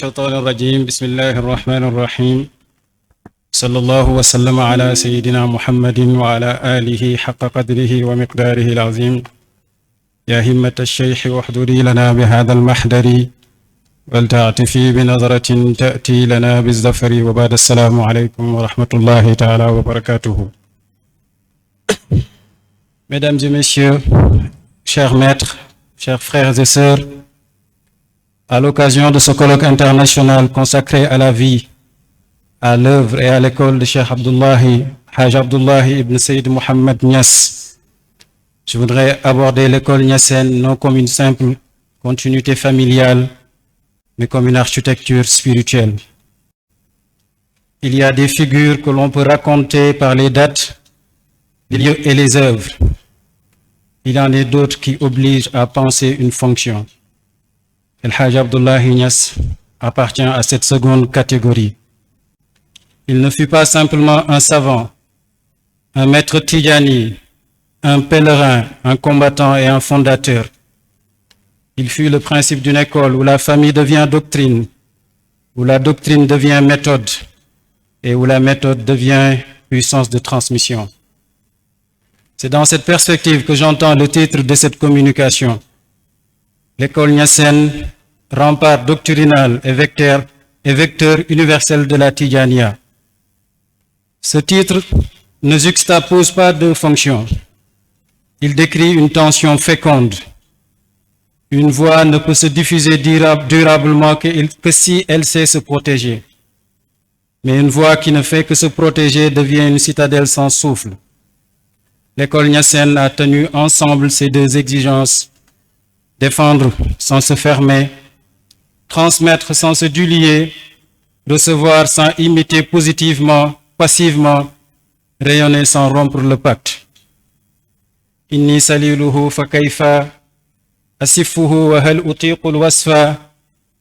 الشيطان الرجيم بسم الله الرحمن الرحيم صلى الله وسلم على سيدنا محمد وعلى آله حق قدره ومقداره العظيم يا همة الشيخ واحضري لنا بهذا المحضر ولتعطفي بنظرة تأتي لنا بالظفر وبعد السلام عليكم ورحمة الله تعالى وبركاته. Mesdames et messieurs, chers maîtres, chers frères et sœurs, à l'occasion de ce colloque international consacré à la vie, à l'œuvre et à l'école de Cheikh Abdullahi, Haj Abdullahi ibn Sayyid Mohammed Niass, je voudrais aborder l'école niassène non comme une simple continuité familiale, mais comme une architecture spirituelle. Il y a des figures que l'on peut raconter par les dates, les lieux et les œuvres. Il y en a d'autres qui obligent à penser une fonction. El Haj Abdullahi Niass appartient à cette seconde catégorie. Il ne fut pas simplement un savant, un maître Tidjani, un pèlerin, un combattant et un fondateur. Il fut le principe d'une école où la famille devient doctrine, où la doctrine devient méthode et où la méthode devient puissance de transmission. C'est dans cette perspective que j'entends le titre de cette communication. L'école niassène, rempart doctrinal et vecteur universel de la Tidjaniya. Ce titre ne juxtapose pas deux fonctions. Il décrit une tension féconde. Une voix ne peut se diffuser durablement que si elle sait se protéger. Mais une voix qui ne fait que se protéger devient une citadelle sans souffle. L'école niassène a tenu ensemble ces deux exigences: défendre sans se fermer, transmettre sans se dulier, recevoir sans imiter positivement, passivement, rayonner sans rompre le pacte. Inni saliluhu fa kayfa asifuhu wa hal utiqu alwasfa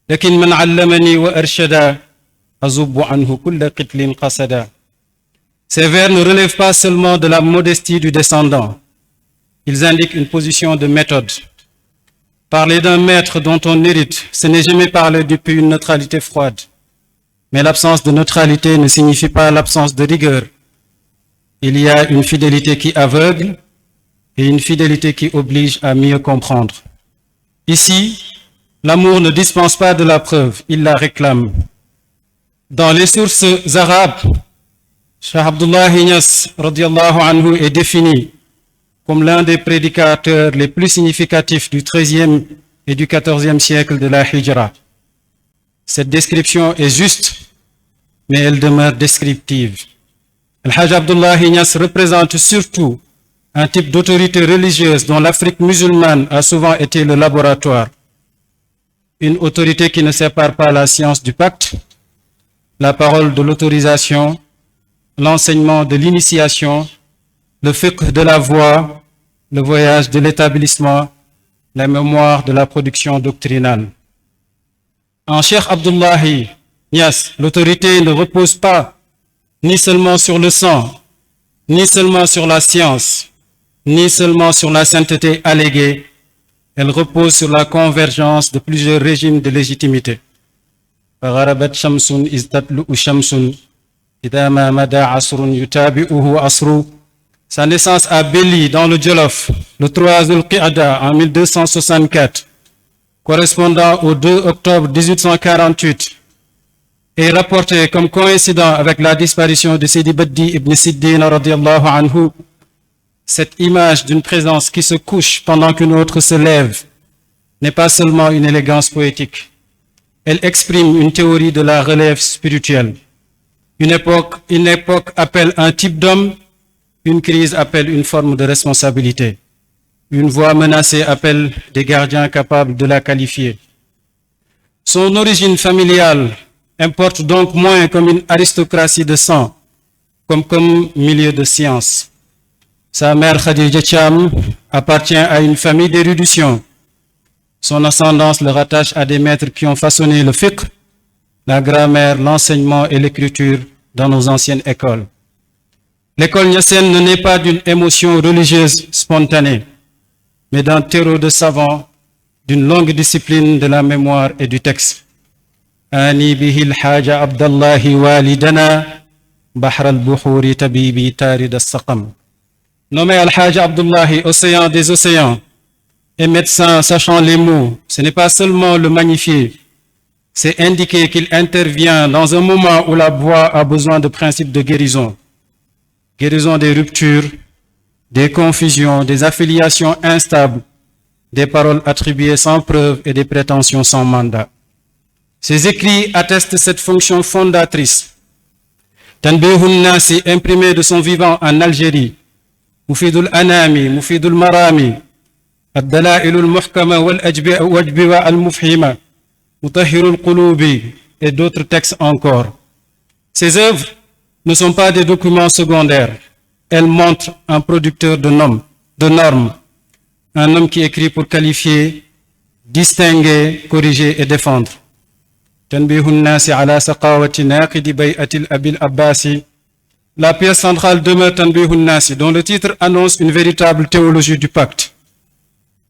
lakin man allamani wa arshada azubbu anhu kulla qitlin qasada. Ces vers ne relèvent pas seulement de la modestie du descendant. Ils indiquent une position de méthode. Parler d'un maître dont on hérite, ce n'est jamais parler depuis une neutralité froide. Mais l'absence de neutralité ne signifie pas l'absence de rigueur. Il y a une fidélité qui aveugle et une fidélité qui oblige à mieux comprendre. Ici, l'amour ne dispense pas de la preuve, il la réclame. Dans les sources arabes, Cheikh Abdullahi Niass radiyallahu anhu est défini comme l'un des prédicateurs les plus significatifs du XIIIe et du XIVe siècle de la Hijra. Cette description est juste, mais elle demeure descriptive. El Haj Abdullahi Niass représente surtout un type d'autorité religieuse dont l'Afrique musulmane a souvent été le laboratoire. Une autorité qui ne sépare pas la science du pacte, la parole de l'autorisation, l'enseignement de l'initiation, le fiqh de la voie, le voyage de l'établissement, la mémoire de la production doctrinale. En Cheikh Abdullahi Niass, l'autorité ne repose pas ni seulement sur le sang, ni seulement sur la science, ni seulement sur la sainteté alléguée. Elle repose sur la convergence de plusieurs régimes de légitimité. فغربت شمس إذ تطلع شمس إذا ما مدى عصر يتابعه عصر. Sa naissance à Belli dans le Djolof, le 3 Zul-Qa'da en 1264, correspondant au 2 octobre 1848, est rapporté comme coïncident avec la disparition de Sidi Baddi ibn Siddin radiyallahu anhu. Cette image d'une présence qui se couche pendant qu'une autre se lève n'est pas seulement une élégance poétique. Elle exprime une théorie de la relève spirituelle. Une époque appelle un type d'homme, une crise appelle une forme de responsabilité. Une voix menacée appelle des gardiens capables de la qualifier. Son origine familiale importe donc moins comme une aristocratie de sang, comme milieu de science. Sa mère Khadija Cham appartient à une famille d'érudition. Son ascendance le rattache à des maîtres qui ont façonné le fiqh, la grammaire, l'enseignement et l'écriture dans nos anciennes écoles. L'école niassène ne naît pas d'une émotion religieuse spontanée, mais d'un terreau de savants, d'une longue discipline de la mémoire et du texte. آني به الحاج عبد الله والدنا بحر البحور تبيبي تارد السقم. Nommé Al-Hajj Abdullahi, océan des océans, et médecin sachant les mots, ce n'est pas seulement le magnifier, c'est indiquer qu'il intervient dans un moment où la voix a besoin de principes de guérison. Guérison des ruptures, des confusions, des affiliations instables, des paroles attribuées sans preuve et des prétentions sans mandat. Ces écrits attestent cette fonction fondatrice. Tanbihun Nasi, imprimé de son vivant en Algérie, Mufidul Anami, Mufidul Marami, Ad-Dalailul Muhkama wal-Ajbiwa al-Mufhima, Mutahhirul Qulubi et d'autres textes encore. Ces œuvres ne sont pas des documents secondaires. Elles montrent un producteur de normes, un homme qui écrit pour qualifier, distinguer, corriger et défendre. Tanbihun Nasi ala saqawati naqidi bay'atil abil abbasi. La pièce centrale demeure Tanbihun Nasi, dont le titre annonce une véritable théologie du pacte.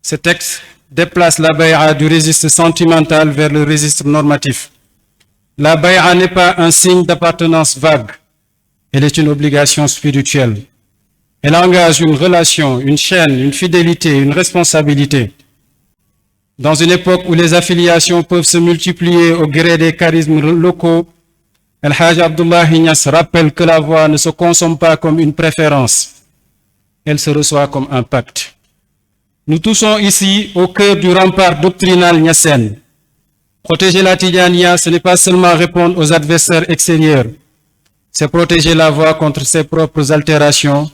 Ce texte déplace la bay'a du registre sentimental vers le registre normatif. La bay'a n'est pas un signe d'appartenance vague. Elle est une obligation spirituelle. Elle engage une relation, une chaîne, une fidélité, une responsabilité. Dans une époque où les affiliations peuvent se multiplier au gré des charismes locaux, Al-Hajj Abdullahi Niass rappelle que la voix ne se consomme pas comme une préférence. Elle se reçoit comme un pacte. Nous touchons ici au cœur du rempart doctrinal niassène. Protéger la Tidjaniya, ce n'est pas seulement répondre aux adversaires extérieurs, c'est protéger la voix contre ses propres altérations,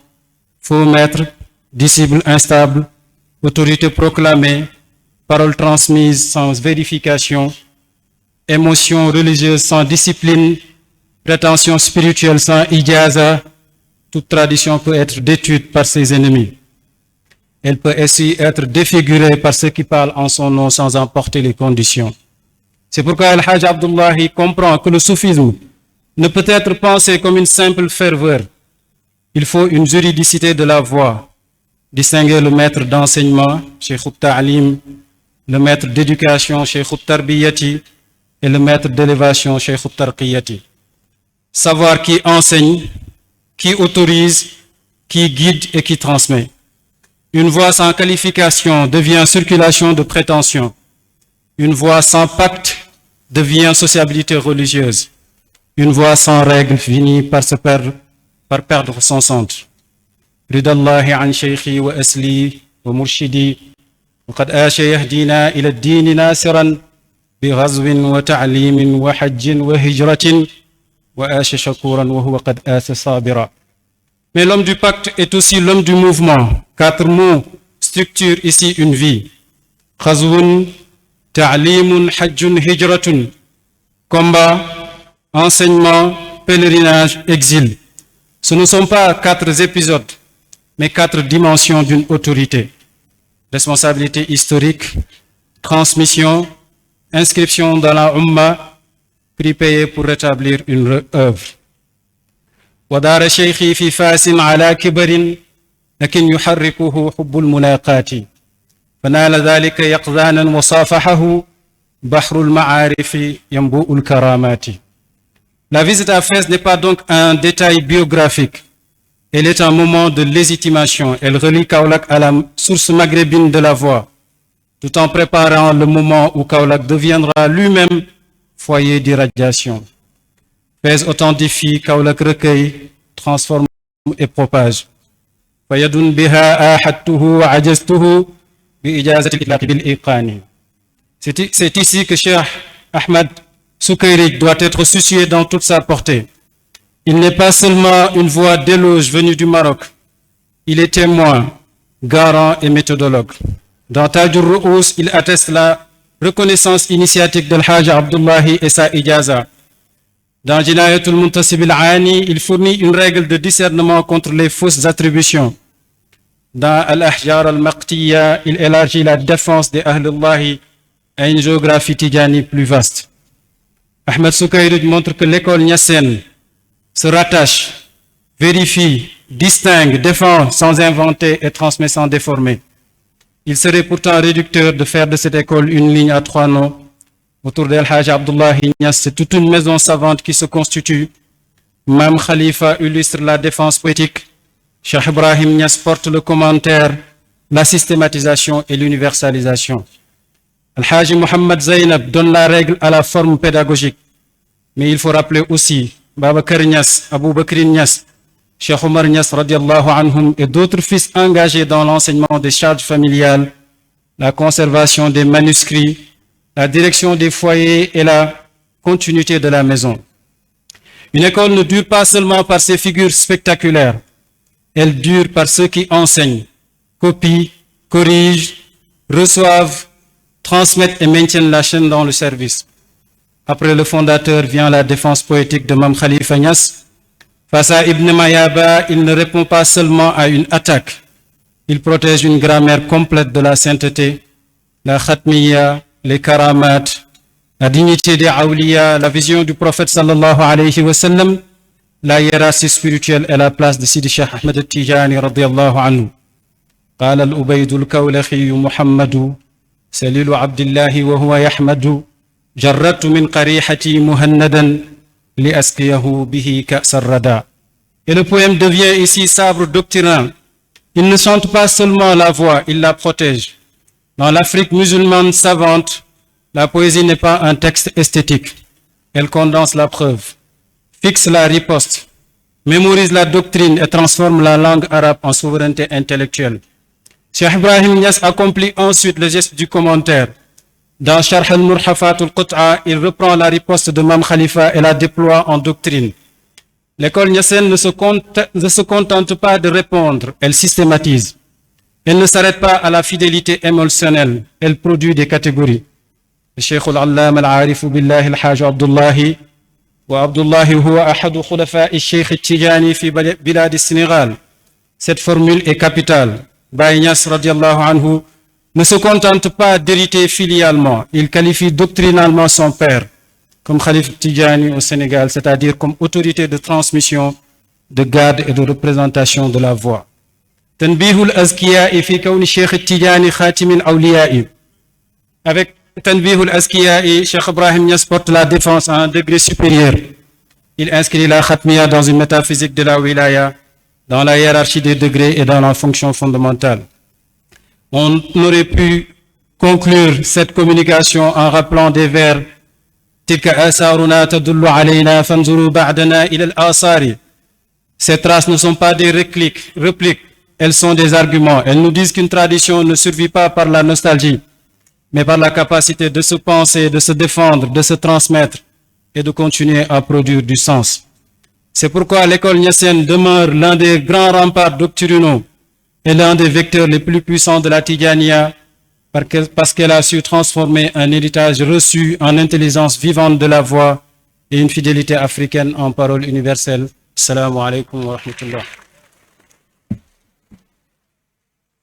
faux maîtres, disciples instables, autorité proclamée, paroles transmises sans vérification, émotions religieuses sans discipline, prétention spirituelle sans ijaza. Toute tradition peut être détruite par ses ennemis. Elle peut aussi être défigurée par ceux qui parlent en son nom sans en porter les conditions. C'est pourquoi Al-Hajj Abdullahi comprend que le soufisme ne peut être pensé comme une simple ferveur. Il faut une juridicité de la voix. Distinguer le maître d'enseignement, Cheikh Ta'alim, le maître d'éducation, Cheikh Tarbiyati, et le maître d'élévation, Cheikh Tarqiyati. Savoir qui enseigne, qui autorise, qui guide et qui transmet. Une voix sans qualification devient circulation de prétention. Une voix sans pacte devient sociabilité religieuse. Une voix sans règles finit par perdre son centre. Ridallahi an shaykhi wa asli wa murshidi wa qad asha yahdina ila ad-din nasiran bi ghazwin wa ta'limin wa hajjin wa hijratin wa asha shakuran wa huwa qad asa sabira. Mais l'homme du pacte est aussi l'homme du mouvement. 4 mots structurent ici une vie. Ghazwun, ta'limun, hajjun, hijratun. Combat, enseignement, pèlerinage, exil. Ce ne sont pas 4 épisodes, mais 4 dimensions d'une autorité. Responsabilité historique, transmission, inscription dans la Ummah, prix payé pour rétablir une œuvre. ودار شيخي في فاس على كبر لكن يحركه حب الملاقات فنال ذلك يقظانا وصافحه بحر المعارف ينبوء الكرامات. La visite à Fès n'est pas donc un détail biographique. Elle est un moment de légitimation. Elle relie Kaolack à la source maghrébine de la voix, tout en préparant le moment où Kaolack deviendra lui-même foyer d'irradiation. Fès authentifie, Kaolack recueille, transforme et propage. Fayadun biha ahadtuhu wa ajaztuhu bi ijazati al-itlaq bil iqani. C'est ici que Cheikh Ahmed Soukayri doit être soucié dans toute sa portée. Il n'est pas seulement une voix d'éloge venue du Maroc. Il est témoin, garant et méthodologue. Dans Tajur Ru'ous, il atteste la reconnaissance initiatique de Al-Hajj Abdullahi et sa ijaza. Dans Jinayatul Muntasib al-Ani, il fournit une règle de discernement contre les fausses attributions. Dans Al-Ahjar al-Maqtiya, il élargit la défense des Ahlullahi à une géographie tidjani plus vaste. Ahmed Soukayri montre que l'école niassène se rattache, vérifie, distingue, défend sans inventer et transmet sans déformer. Il serait pourtant réducteur de faire de cette école une ligne à 3 noms, Autour d'El Hajj Abdullahi Niass, c'est toute une maison savante qui se constitue. Mam Khalifa illustre la défense poétique. Cheikh Ibrahim Niass porte le commentaire, la systématisation et l'universalisation. Al-Hajj Mohammed Zainab donne la règle à la forme pédagogique. Mais il faut rappeler aussi Babakar Niass, Abou Bakr Niass, Cheikh Omar Niass radiallahu anhum et d'autres fils engagés dans l'enseignement des charges familiales, la conservation des manuscrits, la direction des foyers et la continuité de la maison. Une école ne dure pas seulement par ses figures spectaculaires, elle dure par ceux qui enseignent, copient, corrigent, reçoivent, transmettent et maintiennent la chaîne dans le service. Après le fondateur vient la défense poétique de Mam Khalifa Niass. Face à Ibn Mayaba, il ne répond pas seulement à une attaque. Il protège une grammaire complète de la sainteté, la khatmiya, les karamat, la dignité des awliya, la vision du prophète sallallahu alayhi wa sallam, la hiérarchie spirituelle et la place de Sidi Cheikh Ahmed al-Tijani radiyallahu anhu. قال الأبيد الكولخي محمد سليل عبد الله وهو يحمد جردت من قريحتي مهندا لأسقيه به كأس الردى. Et le poème devient ici sabre doctrinal. Il ne chante pas seulement la voix, il la protège. Dans l'Afrique musulmane savante, la poésie n'est pas un texte esthétique. Elle condense la preuve, fixe la riposte, mémorise la doctrine et transforme la langue arabe en souveraineté intellectuelle. Cheikh Ibrahim Niass accomplit ensuite le geste du commentaire. Dans Sharh al-Murhafat al-Qut'a, il reprend la riposte de Mam Khalifa et la déploie en doctrine. L'école niassienne ne se contente pas de répondre, elle systématise. Elle ne s'arrête pas à la fidélité émotionnelle, elle produit des catégories. Le Cheikh al-Allam al-Arif billah al-Hajj Abdullahi wa Abdullahi huwa ahadu khulafa al-Cheikh al-Tijani fi bilad al-Sénégal. Cette formule est capitale. Baye Niass radiallahu anhu ne se contente pas d'hériter filialement, il qualifie doctrinalement son père comme Khalif Tidjani au Sénégal, c'est-à-dire comme autorité de transmission, de garde et de représentation de la voix. Tanbihul Azkiya'i fi kawni Cheikh Tidjani Khatimin Awliya'i. Avec Tanbihul Azkiya'i, Cheikh Ibrahim Niass porte la défense à un degré supérieur. Il inscrit la Khatmiya dans une métaphysique de la wilaya, dans la hiérarchie des degrés et dans la fonction fondamentale. On aurait pu conclure cette communication en rappelant des vers تلك آثارنا تدل علينا فانظروا بعدنا إلى الآثار. Ces traces ne sont pas des répliques, elles sont des arguments. Elles nous disent qu'une tradition ne survit pas par la nostalgie, mais par la capacité de se penser, de se défendre, de se transmettre et de continuer à produire du sens. C'est pourquoi l'école niassienne demeure l'un des grands remparts doctrinaux et l'un des vecteurs les plus puissants de la Tidjaniya, parce qu'elle a su transformer un héritage reçu en intelligence vivante de la voix et une fidélité africaine en parole universelle. Assalamu alaikum wa rahmatullah.